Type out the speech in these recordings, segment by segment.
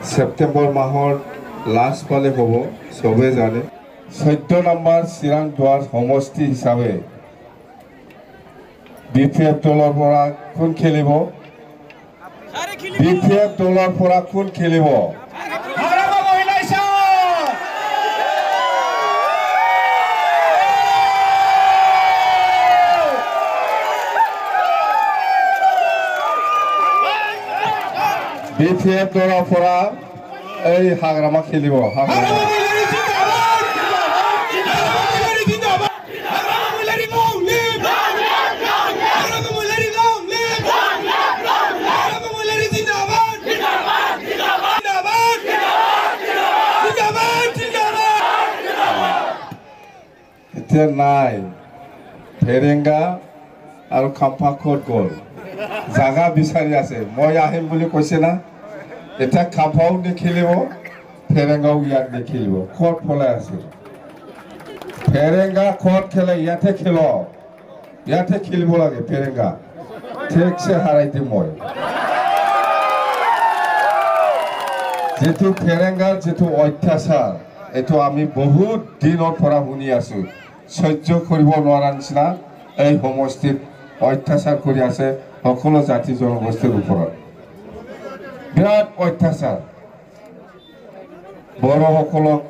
সেপ্টেম্বৰ মাহৰ লাষ্ট ফালে হ'ব চবে জানে 14 নম্বৰ চিৰাং দুৱাৰ সমষ্টি হিচাপে বিপিএফ দলৰ পৰা কোন খেলিব বিপিএফ দলৰ পৰা কোন খেলিব বিপিএফ দলৰ পৰা এই হাগ্ৰামা খেলিব এতিয়া নাই ফেৰেংগা আৰু খাম্পা ক'ত গ'ল জাগা বিচাৰি আছে মই আহিম বুলি কৈছে না এটা খাম্পাও নেখেলিব ফেৰেংগাও ইয়াত নেখেলিব ক'ত পলাই আছে ফেৰেংগা ক'ত খেলে ইয়াতে খেলিব লাগে ফেৰেংগা ঠিকছে হাৰাই দিম মই যেটো ফেৰেংগাৰ যেটো অত্যাচাৰ এটো আমি বহুত দিনৰ পৰা শুনি আছো সহ্য কৰিব নোৱাৰা নিচিনা এই সমষ্টিত অত্যাচাৰ কৰি আছে সকলো জাতি জনগোষ্ঠীৰ ওপৰত বিৰাট অত্যাচাৰ বড়োসকলক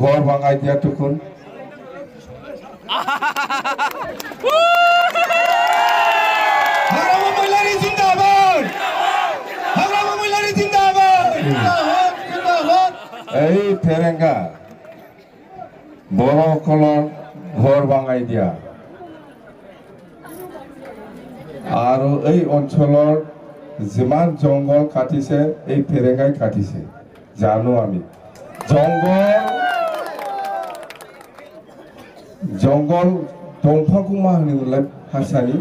ঘৰ ভাঙাই দিয়াটো কোন এই ফেৰেংগা বড়োসকলৰ ঘৰ ভাঙাই দিয়া আৰু এই অঞ্চলৰ যিমান জংগল কাটিছে এই ফেৰেংগাই কাটিছে জানো আমি জংগল দংফাংखौ मा होनोमोनलाय भाषानि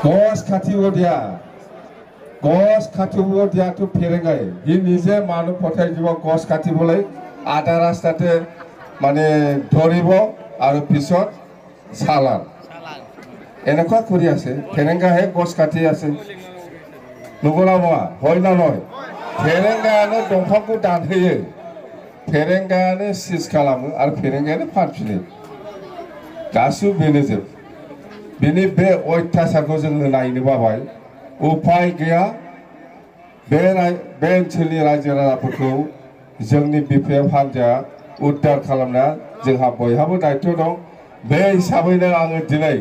गस काटिब दियाটো ফেৰেংগাই ই নিজে মানুহ পঠাই দিব গছ কাটিবলৈ আধা ৰাস্তাতে মানে ধৰিব আৰু পিছত চালান এনেকুৱা কৰি আছে ফেৰেংগাহে গছ কাটি আছে নগলা নয়া হয় না নয় ফেৰেংগায়াनो दंफांखौ दानहोयो फेरेंगायानो सिज खालामो आरो फेरेंगायानो फानफिनो गासिबो बेनोजोब बेनि बे अत्याचारखौ जोङो नायनो बाबाय उपाय गैया बे ओनसोलनि रायजो राजाफोरखौ जोंनि बिपिएफ हान्जाया उद्धार खालामनाया जोंहा बयहाबो दायित्व दं बे हिसाबैनो आङो दिनै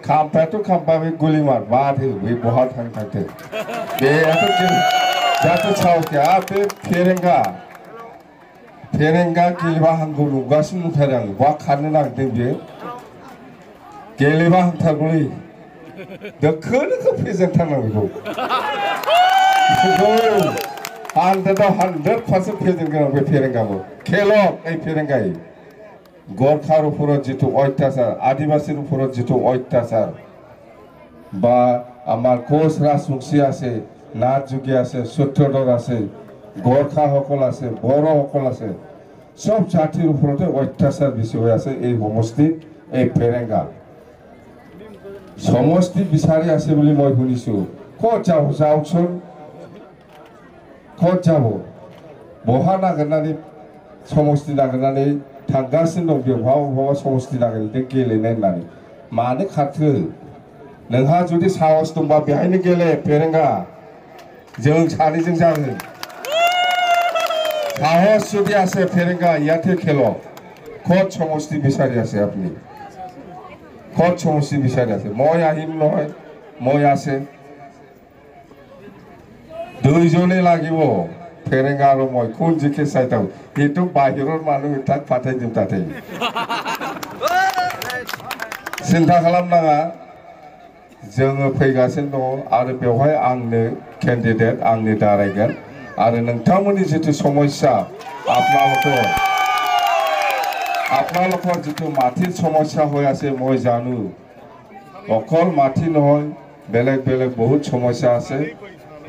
खाम्फायाथ' खाम्फा बे गुलिमार बाथो बे बहा थांथों बेयाथ' जाहाथे सावखिया बे फेरेंगा गेलेबा हांगौ नुगासिनो नुथारो आं बहा खारनो नागिरदों बियो गेलेबा हांथारगौलै दोखो फेजेनथारनांगौ 100% फेजेनगोन बे फेरेंगाखौ खेलक এই फेरेंगाই गोरखार উপৰত যেটো অত্যাচাৰ আদিবাসীৰ উপৰত যেটো অত্যাচার বা আমার কোচ রাজবংশী আছে নাথ যোগী আছে সত্যধর আছে গোর্খা সকল আছে বড়ো সকল আছে সব জাতির উপরতে অত্যাচার বেশি হয়ে আছে এই সমষ্টি এই ফেরেংগা সমষ্টি বিচাৰি আছে বুলি মই শুনিছো ক'ত যাব যাওকচোন ক'ত যাব বহা নাगिरनानै समष्टि नागिरनानै थांगासिनो दं बेवहाय समष्टि नागिरदों गेलेनाय होननानै मानो खारखो नोंहा जुदि साहस दंबा बेहायनो गेले फेरेंगा जों सानैजों जागोन साहस जुदि আছে फेरेंगा ইয়াতে খেলো ক'ত সমষ্টি বিচাৰি আছে আপুনি ক'ত সমষ্টি বিচাৰি আছে মই আহিম নহয় মই আছে দুইজনে লাগিব फेरेंगा आरो মই কোন जिखे साइडआव एतो बाहिरर मानु थाक फाथाय दिम ताथै सिन्था खालामनाङा जोङो फैगासिनो दं आरो बेवहाय आंनो कैंडिडेट आंनि दारायगोन आरो नोंथांमोननि जितु समस्या আপোনালোকৰ जितु माटिर समस्या হৈ আছে মই জানো অকল মাটি নহয় বেলেগ বেলেগ বহুত সমস্যা আছে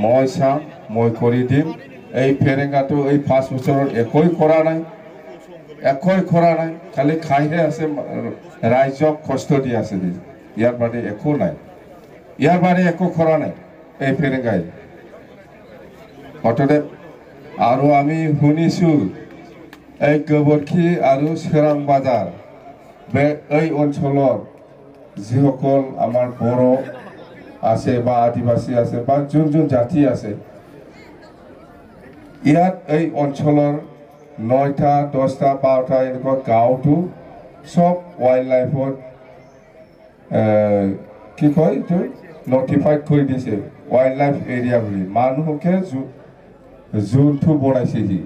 মই চাম মই কৰি দিম এই ফেৰেংগাটো এই 5 বছৰৰ একোই কৰা নাই খালি খাইহে আছে ৰাইজক কষ্ট দি আছে ইয়াৰ বাদে একো নাই ইয়াৰ বাদে একো কৰা নাই এই ফেৰেংগাই হঠাৎ আৰু আমি শুনিছোঁ এই গোবৰখি আৰু সোৰাং বাজাৰ বে এই অঞ্চলৰ যিসকল আমাৰ বড়ো আছে বা আদিবাসী আছে বা যোন যোন জাতি আছে ইয়াত এই অঞ্চলৰ 9টা 10টা 12টা এনেকুৱা গাঁৱটো সব ওয়াইল্ড লাইফত কি কয় এইটো নটিফাইড কৰি দিছে ওয়াইল্ড লাইফ এৰিয়া বুলি মানুহকে জোনটো বনাইছেহি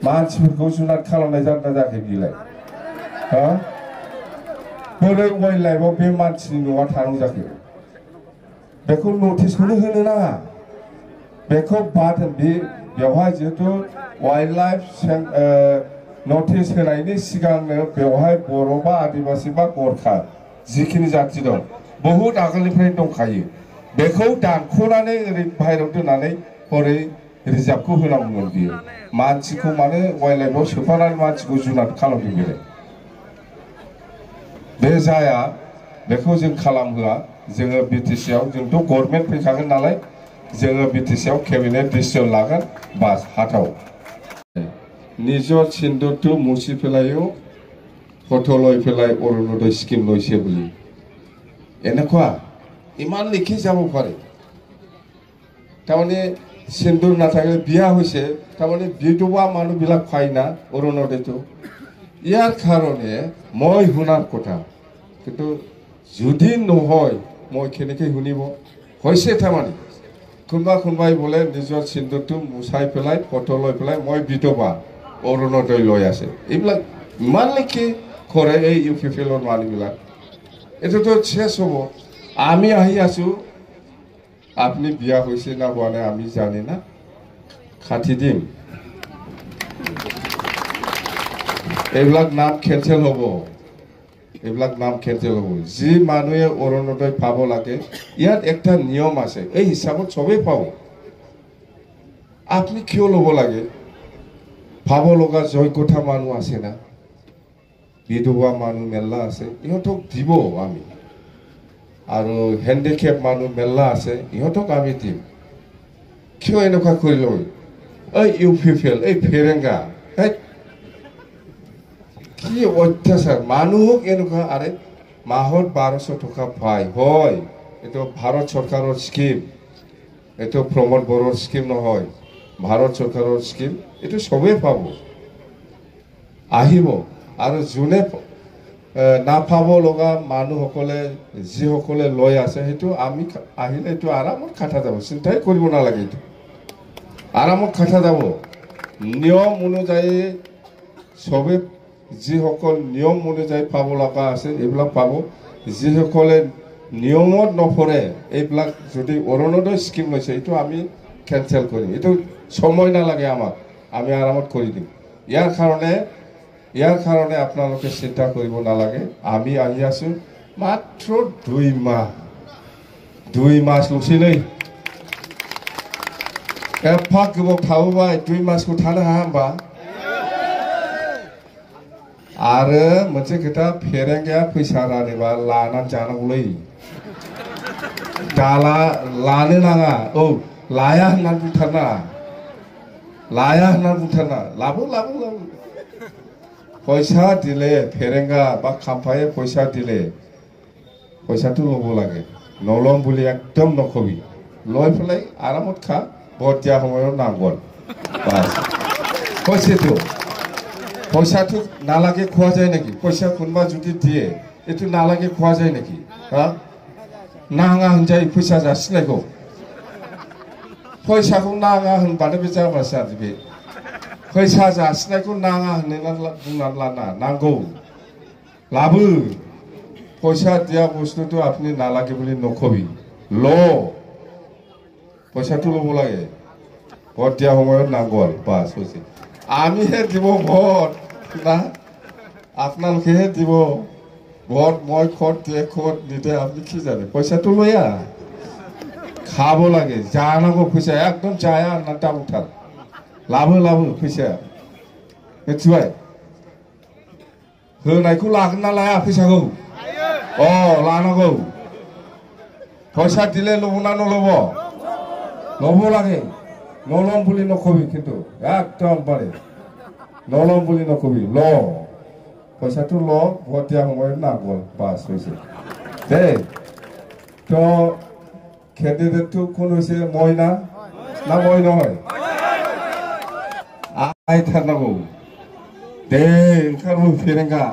मानसिफोरखौ जुनाद खालामनाय जादों जायाखै बिलाय हा बोरै वाइल्ड लाइफआव बे मानसिनि न'आ थानांगौ जाखो बेखौ नटिसखौनो होनो नाङा बेखौ बाद बे बेवहाय जिहेतु वाइल्ड लाइफ नटिस होनायनि सिगांनो बेवहाय बर' बा आदिबासि बा गरखा जिखिनि जाति दं बहुद आगोलनिफ्राय दंखायो बेखौ दानख'नानै ओरै बाहेरायाव दोननानै हरै रिजार्भखौ होनांगौमोन बियो मानसिखौ माने वाइल्ड लाइफआव सोफानानै मानसिखौ जुनाद खालामदों बेलाय बे जाया बेखौ जों खालामहोआ जोङो बिटिसिआव जोंथ' गभर्नमेन्ट फैखागोन नालाय जोङो बिटिसिआव केबिनेट डिसिजन लागोन बास हाथाव নিজৰ চিন্দুৰটো মুছি পেলাইও ফটো লৈ পেলাই অৰুণোদয় স্কিম লৈছে বুলি এনেকুৱা ইমান লিখি যাব পাৰে তাৰমানে सिंदूर नाथाय बिया होइसे तारमाने बिधवा मानुबिलाक फायना अरुणोदयतो यार कारणे মই हुनार कथा किन्तु जुदि নহয় মই केनेके हुनिब होइसे तारमाने कोनबा कोनबाय बोले निजर सिंदूरतो मुसाय पेलाय फटो लय पेलाय মই बिधवा अरुणोदय लय आसे एब्ला मान लिखि करे এই ইউপিপিএলৰ मानुबिलाक एतोतो शेष हबो आमी आहि आसु আপনি বিয়া হইছে না হওয়া নাই আমি জানি না খাতি দিম এবিলাক নাম কেনসেল হব এবিলাক নাম কেনসেল হব যি মানুহে অৰুণোদয় পাব লাগে ইয়াত একটা নিয়ম আছে এই হিসাবত সবে পাব আপনি কিয় লব লাগে পাব লগা যোগ্যতা মানুহ আছে না বিধৱা মানুহ মেলা আছে ইহঁতক দিব আমি আৰু হ্যান্ডিক্যাপ মানুহ মেলা আছে ইহঁতক আমি দিম কিয় এনেকুৱা কৰিল এই ইউপিপিএল এই ফেৰেঙ্গা কি অত্যাচাৰ মানুহক এনেকুৱা আৰে মাহত 1200 টকা পায় হয় এটো ভাৰত সৰকাৰেৰ স্কিম এটো প্ৰমোদ বড়োৰ স্কিম নহয় ভাৰত সৰকাৰেৰ স্কিম এটো সবে পাব আহিব আৰু জুনে না পাব লগা মানুহসকলে যিসকলে লয় আছে হেতু আমি আহিলে এটো আৰামত খাটা যাব চিন্তাই কৰিব নালাগে এটো আৰামত খাটা যাব নিয়ম অনুযায়ী সবে যিসকল নিয়ম অনুযায়ী পাব লগা আছে এইবিলাক পাব যিসকলে নিয়মত নপৰে এইবিলাক যদি অৰুণোদয় স্কিম লৈছে এটো আমি ক্যান্সেল কৰিম এটো সময় নালাগে আমাক আমি আৰামত কৰি দিম ইয়াৰ কাৰণে আপোনালোকে চিন্তা কৰিব নালাগে আমি আহি আছো মাত্ৰ 2 মাস লছিলেই এফাক গোব থাউবাই 2 মাসকো थानो हाया होमबा आरो मोनसे खोथा फेरेंगाया फैसा रानोबा लानानै जानांगौलै दाला लानो नाङा औ लाया होननानै बुंथारना लाबो पैसा दिले फेरेंगा बा खाम्फाये पैसा दिले पैसा तो लबो लागे नलम बुली एकदम नखबि लय फलाई आरामत खा बदिया हमयाव नांगोन बास पैसा तो नालागे खवा जाय नाकि पैसा कोनबा जुदि दिए एतो नालागे खवा जाय नाकि हा नाङा होनजाय पैसा जासिनायखौ पैसाखौ नाङा होनबानो बे जाबासो आरो बे पैसा जासिनायखौ नाङा होननानै बुंनानै लाना नांगौ लाबो पैसा दिया बुस्तु तो আপনি नालागे বুলি নকবি ল पैसा तो লব লাগে ভোট দিয়া সময়ত নাংগল বাস হৈছে আমিহে দিব ভোট না আপোনালোকেহে দিব ভোট মই খোট নিতে আপনি কি জানে पैसा তো লয়া খাব লাগে জানাগো पैसा একদম जाया না দামুঠার लाबो पैसा मिथिबाय होनायखौ लागोन ना लाया फैसाखौ लानांगौ पैसा दिले लबो ना नलबो लबो लागे নলম বুলি নকবি কিন্তু একদম পাৰে নলম বুলি নকবি ল পইচাটো ল ভোট দিয়া সময়ত নাগল বাছ হৈছে দেই তো কেণ্ডিডেটটো কোন হৈছে মই না মই নহয় আই থাৰনাंगौ दे ओंखारबो फेरेंगा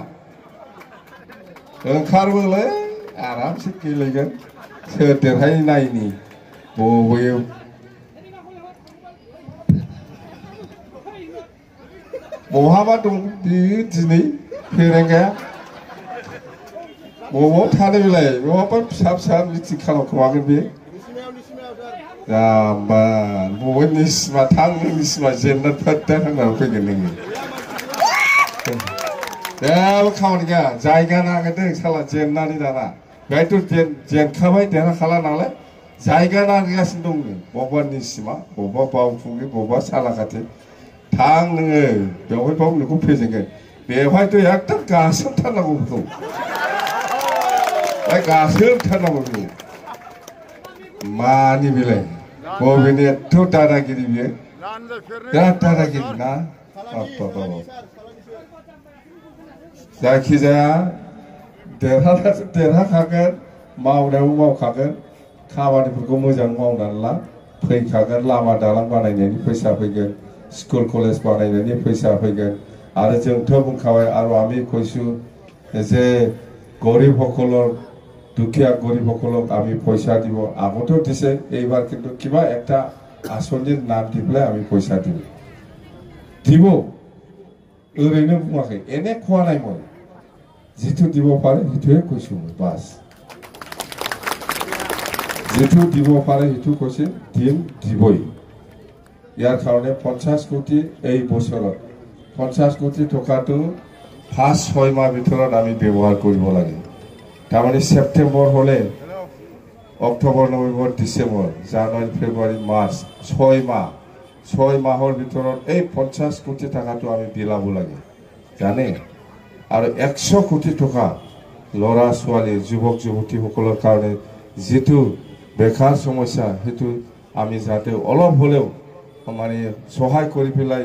ओंखारबोलै आरामसे गेलेगोन सोर देरहायो नायनि बबेयाव बहाबा दं बे दिनै फेरेंगाया बबाव थानो बेलाय बहाबा फिसा फिसा मिटिं खालामखोमागोन बे जाम्बा बबे निसिमा थां निसिमा जेनना फैदों होननानै फैगोन नोङो जेबो खामानि गैया जायगा नागिरदों साला जेननानै दाना बेहायथ' जेनखाबाय देरहाखाला नालाय जायगा नागिरगासिनो दं बबेबा निसिमा बबेबा बावखुंग्रि बबेबा सालाकाथि थां नोङो बेवहाय बाव नोंखौ फेजेनगोन बेवहायथ' एकदम गासोमथारनांगौ बेखौ गासोमथारनांगौ बेखौ मानि बेलाय बबेनि एथ' दादागिरि बियो बिराद दादागिरि ना जायखिजाया देरहाखागोन मावनायाव मावखागोन खामानिफोरखौ मोजां मावनानै ला फैखागोन लामा दालां बानायनायनि फैसा फैगोन स्कुल कलेज बानायनायनि फैसा फैगोन आरो जोंथ' बुंखाबाय आरो আমি কৈছো যে গৰিবসকলৰ দুখীয়া গৰিবসকলক আমি পয়সা দিব আগতো দিছে এইবাৰ কিন্তু কিবা একটা আসনিৰ নাম দি পেলাই আমি পয়সা দিব ओरैनो बुङाखै एने खवा নাই মই जिथु দিব পারে হিতুৱে কৈছো বাস जिथु দিব পাৰে হিতু কৈছে দিম দিবই ইয়াৰ কাৰণে 50 কোটি এই বছৰত 50 কোটি টকাটো ফাৰ্স্ট 6 মাহ ভিতৰত আমি ব্যৱহাৰ কৰিব লাগে তাৰমানে সেপ্টেম্বৰ হলে অক্টোবৰ নৱেম্বৰ ডিসেম্বৰ জানুৱাৰী ফেব্ৰুৱাৰী মাৰ্চ 6 মাহৰ ভিতৰত এই 50 কোটি টাকাটো আমি বিলাব লাগে জানে আৰু 100 কোটি টকা লৰা ছোৱালী যুৱক যুৱতীসকলৰ কাৰণে যেটো বেকাৰ সমস্যা হেতু আমি যাতে অলপ হলেও মানে সহায় কৰি পেলাই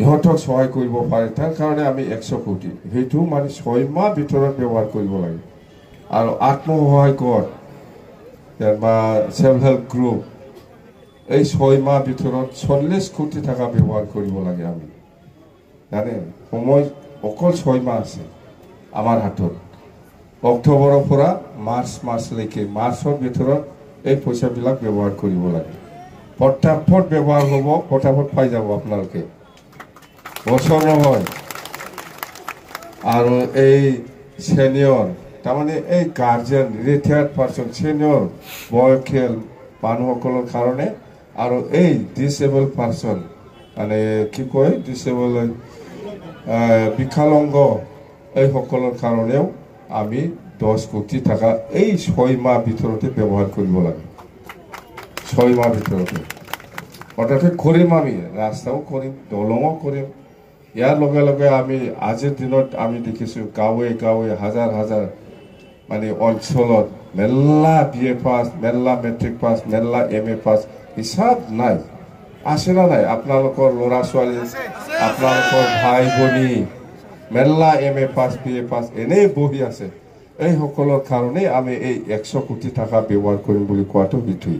ইহঁতক সহায় কৰিব পাৰে তাৰ কাৰণে আমি 100 কোটি হেতু মানে 6 মাহ ভিতৰত ব্যৱহাৰ কৰিব লাগে আৰু আত্মসহায়ক গোট বা সেলফ হেল্প গ্ৰুপ এই 6 মাহ ভিতৰত 40 কোটি টাকা ব্যৱহাৰ কৰিব লাগে আমি জানে সময় অকল 6 মাহ আছে আমাৰ হাতত অক্টোবৰৰ পৰা মাৰ্চলৈকে মাৰ্চৰ ভিতৰত এই পইচাবিলাক ব্যৱহাৰ কৰিব লাগে পটাপট ব্যৱহাৰ হ'ব পটাপট পাই যাব আপোনালোকে বছৰ নহয় আৰু এই সিনিয়ৰ তাৰমানে এই গাৰ্জেন ৰিটায়াৰ্ড পাৰ্সন সিনিয়ৰ বয়সীয়াল মানুহসকলৰ কাৰণে আৰু এই ডিসেবল পাৰ্সন মানে কি কয় ডিসেবল বিকলাঙ্গ এই সকলৰ কাৰণেও আমি 10 কোটি টাকা এই 6 মাহ ভিতৰতে ব্যৱহাৰ কৰিব লাগে 6 মাহ ভিতৰতে অৰ্থাৎ কৰিম আমি ৰাস্তাও কৰিম দলঙো কৰিম ইয়াৰ লগে লগে আমি আজিৰ দিনত আমি দেখিছো গাঁৱে গাঁৱে হাজাৰ হাজাৰ মানে অঞ্চলত মেল্লা বিএ পাস মেল্লা মেট্ৰিক পাস মেল্লা এমএ পাস হিসাব নাই আছে না নাই আপোনালোকৰ লৰা ছোৱালী আপোনালোকৰ ভাই ভনী মেল্লা এমএ পাস বিএ পাস এনে বহি আছে এই সকলৰ কাৰণে আমি এই 100 কোটি টাকা ব্যৱহাৰ কৰিম বুলি কোৱাটো হিতুই